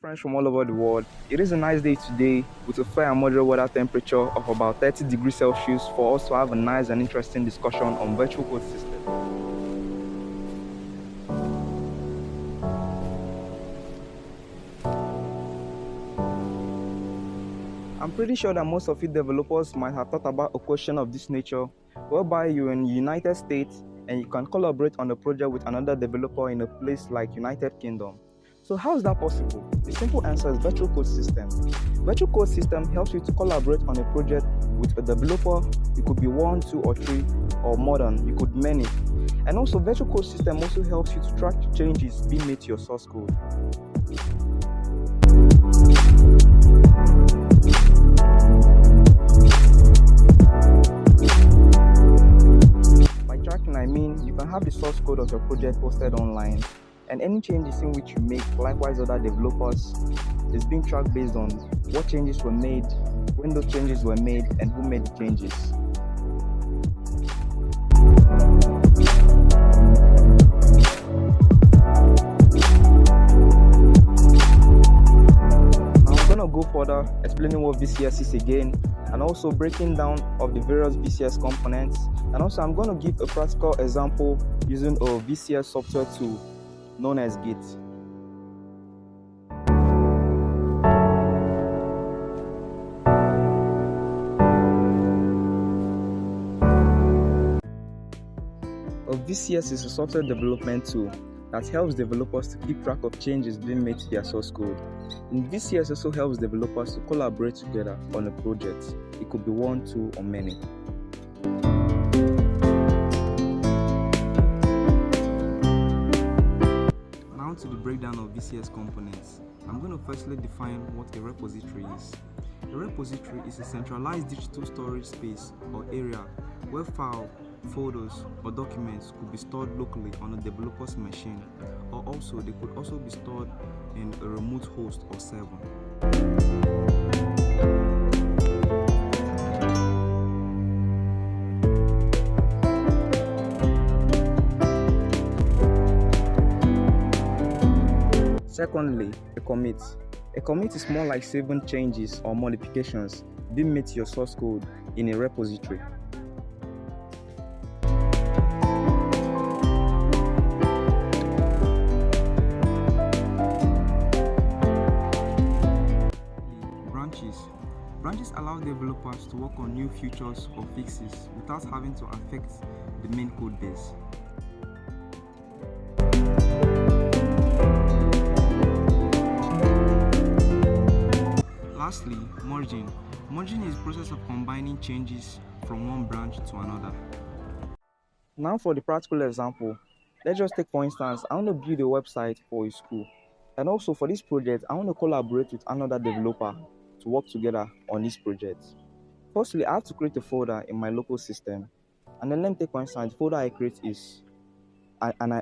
Friends from all over the world. It is a nice day today with a fair and moderate weather temperature of about 30 degrees Celsius for us to have a nice and interesting discussion on virtual code system. I'm pretty sure that most of you developers might have thought about a question of this nature, whereby you're in the United States and you can collaborate on a project with another developer in a place like United Kingdom. So how is that possible? The simple answer is virtual code system. Virtual code system helps you to collaborate on a project with a developer. It could be one, two, or three, or more than. You could many. And also virtual code system also helps you to track changes being made to your source code. By tracking, I mean you can have the source code of your project posted online, and any changes in which you make, likewise other developers, is being tracked based on what changes were made, when those changes were made, and who made the changes. Now I'm gonna go further explaining what VCS is again, and also breaking down of the various VCS components, and also I'm gonna give a practical example using a VCS software tool known as GIT. A VCS is a software development tool that helps developers to keep track of changes being made to their source code. And VCS also helps developers to collaborate together on a project. It could be one, two, or many. Now to the breakdown of VCS components. I'm going to firstly define what a repository is. A repository is a centralized digital storage space or area where files, folders, or documents could be stored locally on a developer's machine, or also they could also be stored in a remote host or server. Secondly, a commit. A commit is more like saving changes or modifications being made to your source code in a repository. Branches allow developers to work on new features or fixes without having to affect the main code base. Lastly, merging. Merging is the process of combining changes from one branch to another. Now for the practical example, let's just take for instance, I want to build a website for a school. And also for this project, I want to collaborate with another developer to work together on this project. Firstly, I have to create a folder in my local system, and then let me take for instance the folder I create is, I name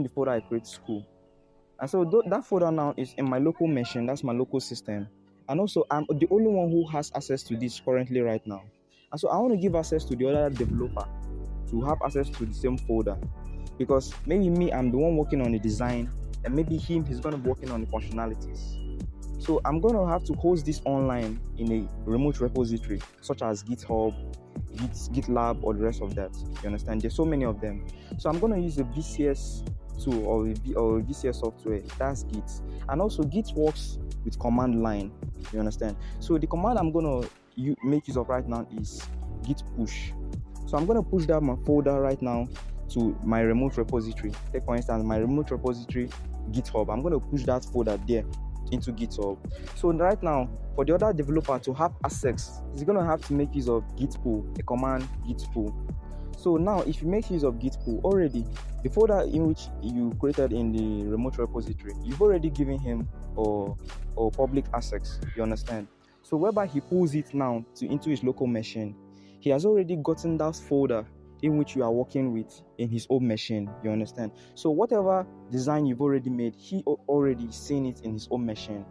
the folder I create school, and so that folder now is in my local machine. That's my local system, and also I'm the only one who has access to this currently right now, and so I want to give access to the other developer to have access to the same folder, because maybe me, I'm the one working on the design, and maybe he's going to be working on the functionalities. So I'm going to have to host this online in a remote repository, such as GitHub, GitLab, or the rest of that. You understand? There's so many of them. So I'm going to use a VCS tool or a VCS software. That's Git. And also Git works with command line. You understand? So the command I'm going to make use of right now is git push. So I'm going to push that my folder right now to my remote repository. Take for instance my remote repository GitHub. I'm going to push that folder there into GitHub. So right now, for the other developer to have access, he's going to have to make use of git pull, a command git pull. So now, if you make use of git pull already, the folder in which you created in the remote repository, you've already given him or public access. You understand? So whereby he pulls it now into his local machine, he has already gotten that folder in which you are working with in his own machine. You understand? So whatever design you've already made, he already seen it in his own machine.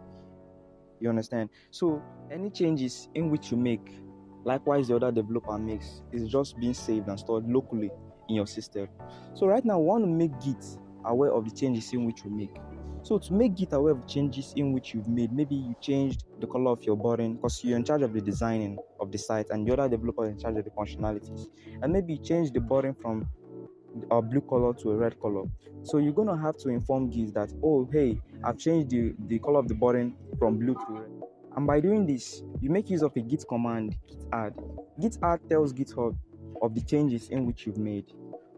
You understand? So any changes in which you make, likewise the other developer makes, is just being saved and stored locally in your system. So right now we want to make Git aware of the changes in which we make. So to make Git aware of changes in which you've made, maybe you changed the color of your button because you're in charge of the designing of the site and the other developer is in charge of the functionalities, and maybe you changed the button from a blue color to a red color. So you're going to have to inform Git that, oh, hey, I've changed the color of the button from blue to red. And by doing this, you make use of a Git command, git add. Git add tells GitHub of the changes in which you've made.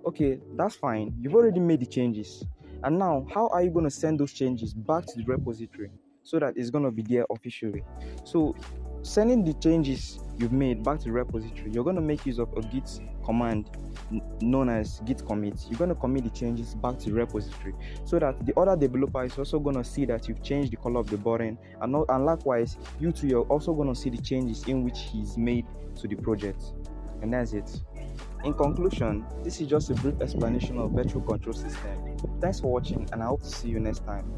Okay, that's fine. You've already made the changes. And now, how are you going to send those changes back to the repository so that it's going to be there officially? So sending the changes you've made back to the repository, you're going to make use of a Git command known as git commit. You're going to commit the changes back to the repository so that the other developer is also going to see that you've changed the color of the button, and likewise you too, you're also going to see the changes in which he's made to the project. And that's it. In conclusion, this is just a brief explanation of virtual control system. Thanks for watching, and I hope to see you next time.